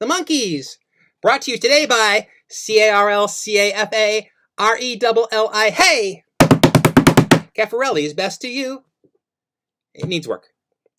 The Monkees, brought to you today by CARLCAFARELLI. Hey! Caffarelli's best to you. It needs work.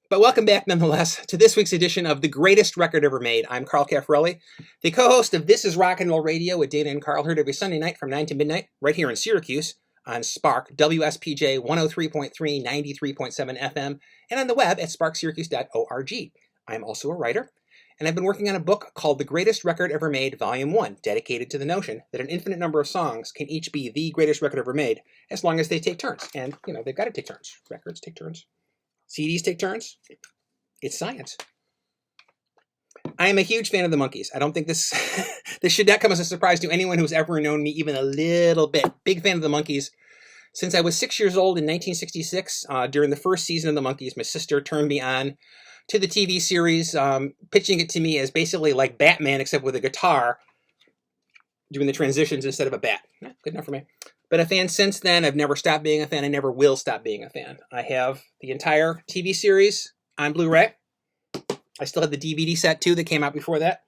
But welcome back nonetheless to this week's edition of The Greatest Record Ever Made. I'm Carl Caffarelli, the co-host of This Is Rock and Roll Radio with Dana and Carl, heard every Sunday night from 9 to midnight, right here in Syracuse on Spark, WSPJ 103.3, 93.7 FM, and on the web at sparksyracuse.org. I'm also a writer, and I've been working on a book called The Greatest Record Ever Made, Volume 1, dedicated to the notion that an infinite number of songs can each be the greatest record ever made, as long as they take turns. And, they've got to take turns. Records take turns. CDs take turns. It's science. I am a huge fan of the Monkees. I don't think this should not come as a surprise to anyone who's ever known me even a little bit. Big fan of the Monkees. Since I was 6 years old in 1966, during the first season of the Monkees, my sister turned me on to the TV series, pitching it to me as basically like Batman, except with a guitar, doing the transitions instead of a bat. Good enough for me. Been a fan since then. I've never stopped being a fan. I never will stop being a fan. I have the entire TV series on Blu-ray. I still have the DVD set, too, that came out before that.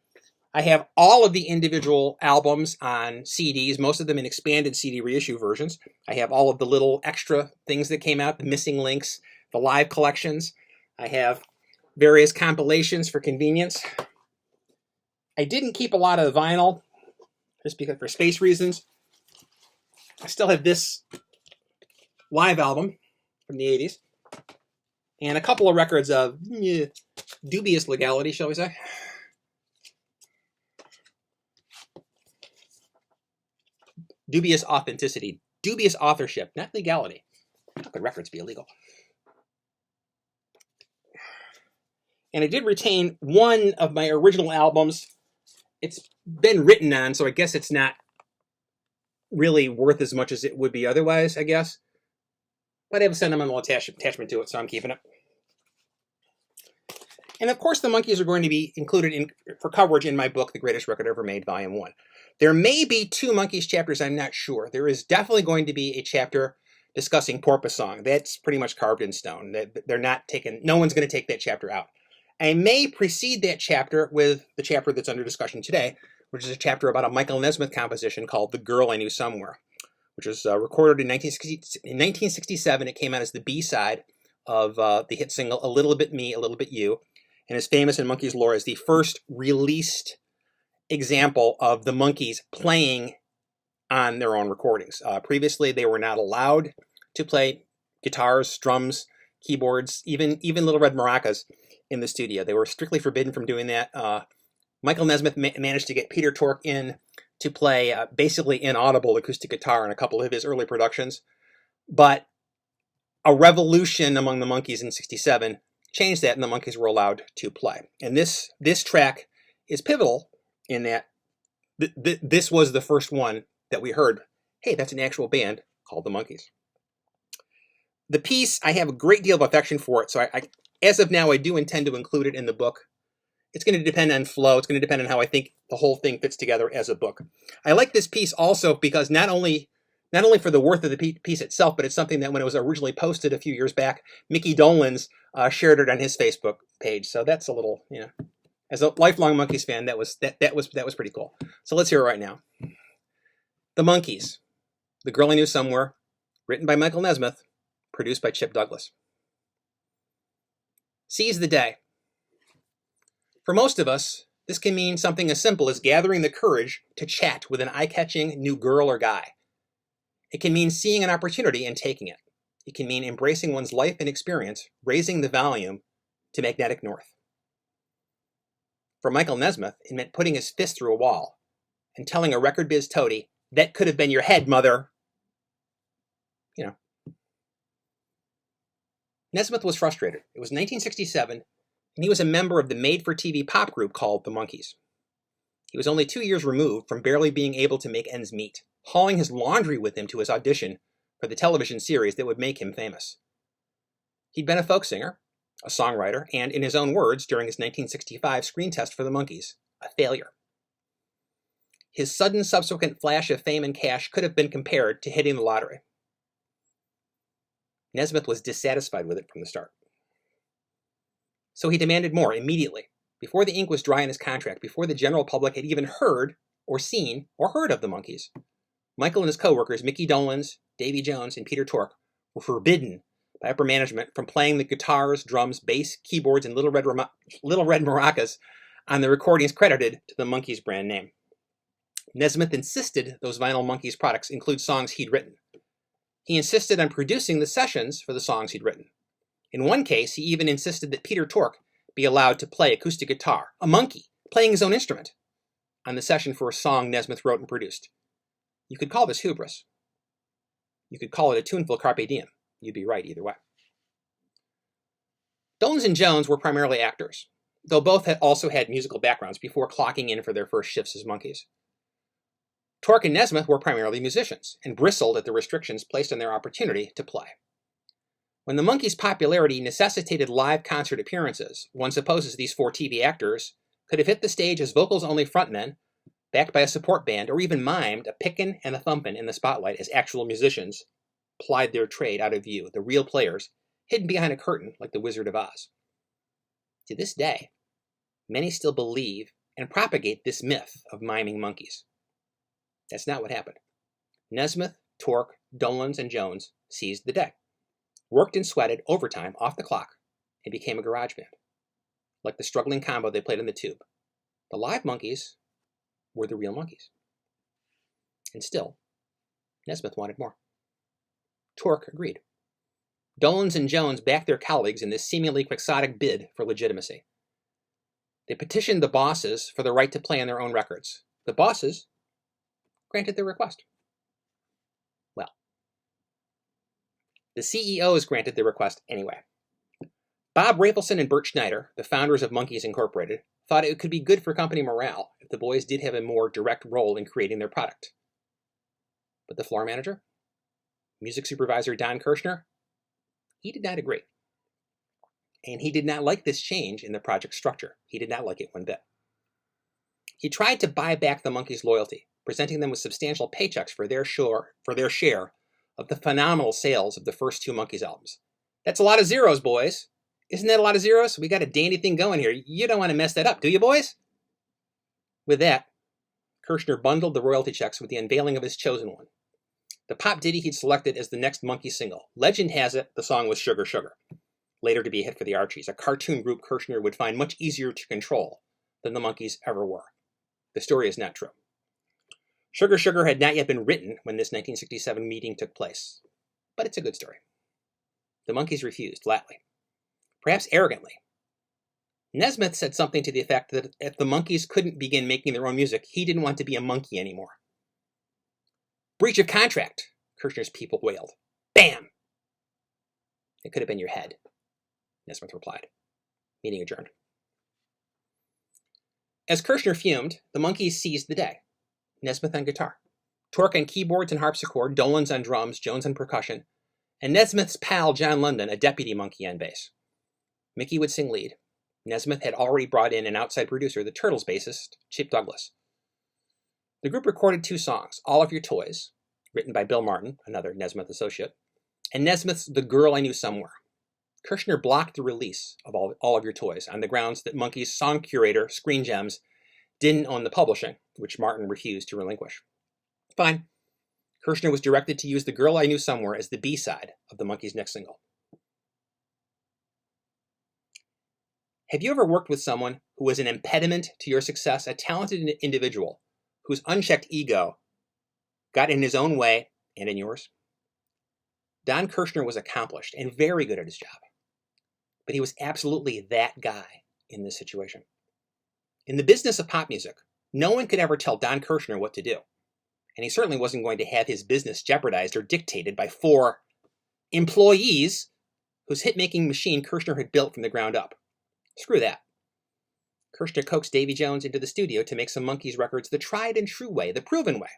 I have all of the individual albums on CDs, most of them in expanded CD reissue versions. I have all of the little extra things that came out, the missing links, the live collections. I have various compilations for convenience. I didn't keep a lot of vinyl, just because for space reasons. I still have this live album from the 80s. And a couple of records of dubious legality, shall we say. Dubious authenticity. Dubious authorship, not legality. How could records be illegal? And I did retain one of my original albums. It's been written on, so I guess it's not really worth as much as it would be otherwise, I guess. But I have a sentimental attachment to it, so I'm keeping it. And of course, the Monkees are going to be included for coverage in my book, The Greatest Record Ever Made, Volume 1. There may be 2 Monkees chapters, I'm not sure. There is definitely going to be a chapter discussing Porpoise Song. That's pretty much carved in stone. They're not taking, no one's going to take that chapter out. I may precede that chapter with the chapter that's under discussion today, which is a chapter about a Michael Nesmith composition called The Girl I Knew Somewhere, which was recorded in 1967. It came out as the B-side of the hit single A Little Bit Me, A Little Bit You, and is famous in Monkees lore as the first released example of the Monkees playing on their own recordings. Previously, they were not allowed to play guitars, drums, keyboards, even Little Red Maracas in the studio. They were strictly forbidden from doing that. Michael Nesmith managed to get Peter Tork in to play basically inaudible acoustic guitar in a couple of his early productions. But a revolution among the Monkees in '67 changed that, and the Monkees were allowed to play. And this track is pivotal in that this was the first one that we heard, hey, that's an actual band called the Monkees. The piece, I have a great deal of affection for it, so I as of now, I do intend to include it in the book. It's going to depend on flow. It's going to depend on how I think the whole thing fits together as a book. I like this piece also because not only for the worth of the piece itself, but it's something that when it was originally posted a few years back, Mickey Dolenz shared it on his Facebook page. So that's a little, as a lifelong Monkees fan, that was pretty cool. So let's hear it right now. The Monkees, The Girl I Knew Somewhere, written by Michael Nesmith, produced by Chip Douglas. Seize the day. For most of us, this can mean something as simple as gathering the courage to chat with an eye-catching new girl or guy. It can mean seeing an opportunity and taking it. It can mean embracing one's life and experience, raising the volume to magnetic north. For Michael Nesmith, it meant putting his fist through a wall and telling a record biz toady, that could have been your head, mother. Nesmith was frustrated. It was 1967, and he was a member of the made-for-TV pop group called the Monkees. He was only 2 years removed from barely being able to make ends meet, hauling his laundry with him to his audition for the television series that would make him famous. He'd been a folk singer, a songwriter, and, in his own words, during his 1965 screen test for the Monkees, a failure. His sudden subsequent flash of fame and cash could have been compared to hitting the lottery. Nesmith was dissatisfied with it from the start. So he demanded more immediately, before the ink was dry in his contract, before the general public had even heard or seen or heard of the Monkees, Michael and his co-workers, Mickey Dolenz, Davy Jones, and Peter Tork, were forbidden by upper management from playing the guitars, drums, bass, keyboards, and little red maracas on the recordings credited to the Monkees brand name. Nesmith insisted those vinyl Monkees products include songs he'd written. He insisted on producing the sessions for the songs he'd written. In one case, he even insisted that Peter Tork be allowed to play acoustic guitar, a monkey, playing his own instrument, on the session for a song Nesmith wrote and produced. You could call this hubris. You could call it a tuneful carpe diem. You'd be right either way. Dolenz and Jones were primarily actors, though both had also had musical backgrounds before clocking in for their first shifts as Monkees. Tork and Nesmith were primarily musicians and bristled at the restrictions placed on their opportunity to play. When the Monkees' popularity necessitated live concert appearances, one supposes these four TV actors could have hit the stage as vocals-only frontmen, backed by a support band, or even mimed a pickin' and a thumpin' in the spotlight as actual musicians plied their trade out of view, the real players, hidden behind a curtain like the Wizard of Oz. To this day, many still believe and propagate this myth of miming monkeys. That's not what happened. Nesmith, Tork, Dolenz, and Jones seized the day, worked and sweated overtime off the clock, and became a garage band. Like the struggling combo they played in the tube, the live Monkees were the real Monkees. And still, Nesmith wanted more. Tork agreed. Dolenz and Jones backed their colleagues in this seemingly quixotic bid for legitimacy. They petitioned the bosses for the right to play on their own records. The bosses granted their request. Well, the CEOs granted their request anyway. Bob Rafelson and Bert Schneider, the founders of Monkees Incorporated, thought it could be good for company morale if the boys did have a more direct role in creating their product. But the floor manager, music supervisor Don Kirshner, he did not agree. And he did not like this change in the project structure. He did not like it one bit. He tried to buy back the Monkees' loyalty, presenting them with substantial paychecks for their share of the phenomenal sales of the first two Monkees albums. That's a lot of zeros, boys. Isn't that a lot of zeros? We got a dandy thing going here. You don't want to mess that up, do you, boys? With that, Kirshner bundled the royalty checks with the unveiling of his chosen one. The pop ditty he'd selected as the next Monkees single. Legend has it the song was Sugar Sugar, later to be a hit for the Archies, a cartoon group Kirshner would find much easier to control than the Monkees ever were. The story is not true. Sugar Sugar had not yet been written when this 1967 meeting took place, but it's a good story. The Monkees refused, flatly, perhaps arrogantly. Nesmith said something to the effect that if the Monkees couldn't begin making their own music, he didn't want to be a monkey anymore. Breach of contract, Kirshner's people wailed. Bam! It could have been your head, Nesmith replied. Meeting adjourned. As Kirshner fumed, the Monkees seized the day. Nesmith on guitar, Tork on keyboards and harpsichord, Dolenz on drums, Jones on percussion, and Nesmith's pal John London, a deputy Monkee, on bass. Mickey would sing lead. Nesmith had already brought in an outside producer, the Turtles bassist, Chip Douglas. The group recorded two songs, All of Your Toys, written by Bill Martin, another Nesmith associate, and Nesmith's The Girl I Knew Somewhere. Kirshner blocked the release of All of Your Toys on the grounds that Monkees' song curator, Screen Gems, didn't own the publishing, which Martin refused to relinquish. Fine. Kirshner was directed to use The Girl I Knew Somewhere as the B-side of the Monkees' next single. Have you ever worked with someone who was an impediment to your success, a talented individual whose unchecked ego got in his own way and in yours? Don Kirshner was accomplished and very good at his job, but he was absolutely that guy in this situation. In the business of pop music, no one could ever tell Don Kirshner what to do, and he certainly wasn't going to have his business jeopardized or dictated by four employees whose hit-making machine Kirshner had built from the ground up. Screw that. Kirshner coaxed Davy Jones into the studio to make some Monkees records the tried and true way, the proven way.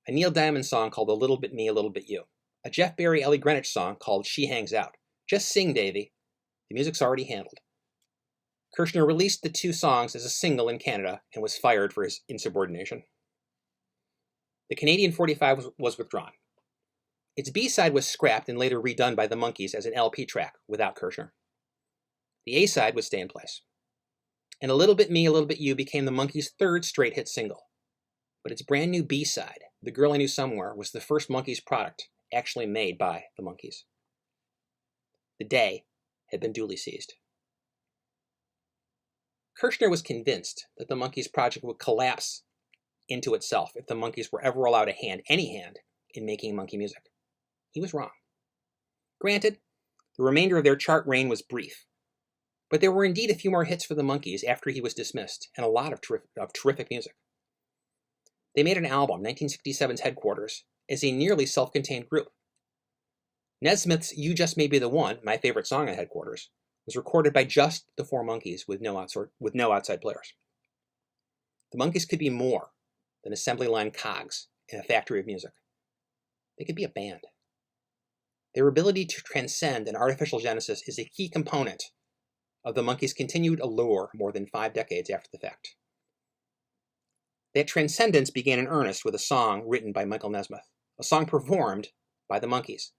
A Neil Diamond song called A Little Bit Me, A Little Bit You. A Jeff Barry, Ellie Greenwich song called She Hangs Out. Just sing, Davy. The music's already handled. Kirshner released the two songs as a single in Canada and was fired for his insubordination. The Canadian 45 was withdrawn. Its B-side was scrapped and later redone by the Monkees as an LP track without Kirshner. The A-side would stay in place. And A Little Bit Me, A Little Bit You became the Monkees' third straight hit single. But its brand new B-side, The Girl I Knew Somewhere, was the first Monkees product actually made by the Monkees. The day had been duly seized. Kirshner was convinced that the Monkees project would collapse into itself if the Monkees were ever allowed any hand, in making monkey music. He was wrong. Granted, the remainder of their chart reign was brief, but there were indeed a few more hits for the Monkees after he was dismissed, and a lot of terrific music. They made an album, 1967's Headquarters, as a nearly self-contained group. Nesmith's You Just May Be the One, my favorite song on Headquarters, was recorded by just the four Monkees with no outside players. The Monkees could be more than assembly line cogs in a factory of music. They could be a band. Their ability to transcend an artificial genesis is a key component of the Monkees' continued allure more than 5 decades after the fact. That transcendence began in earnest with a song written by Michael Nesmith, a song performed by the Monkees,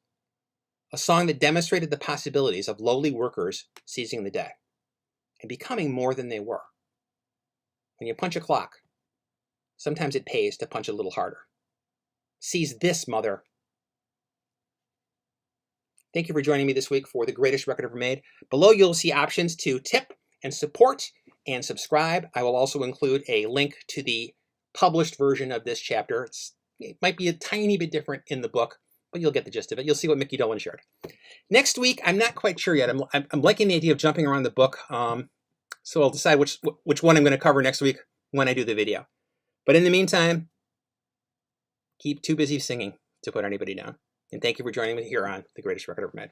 a song that demonstrated the possibilities of lowly workers seizing the day and becoming more than they were. When you punch a clock, sometimes it pays to punch a little harder. Seize this, mother. Thank you for joining me this week for The Greatest Record Ever Made. Below you'll see options to tip and support and subscribe. I will also include a link to the published version of this chapter. It might be a tiny bit different in the book, but you'll get the gist of it. You'll see what Mickey Dolan shared. Next week, I'm not quite sure yet. I'm liking the idea of jumping around the book, so I'll decide which one I'm going to cover next week when I do the video. But in the meantime, keep too busy singing to put anybody down. And thank you for joining me here on The Greatest Record Ever Made.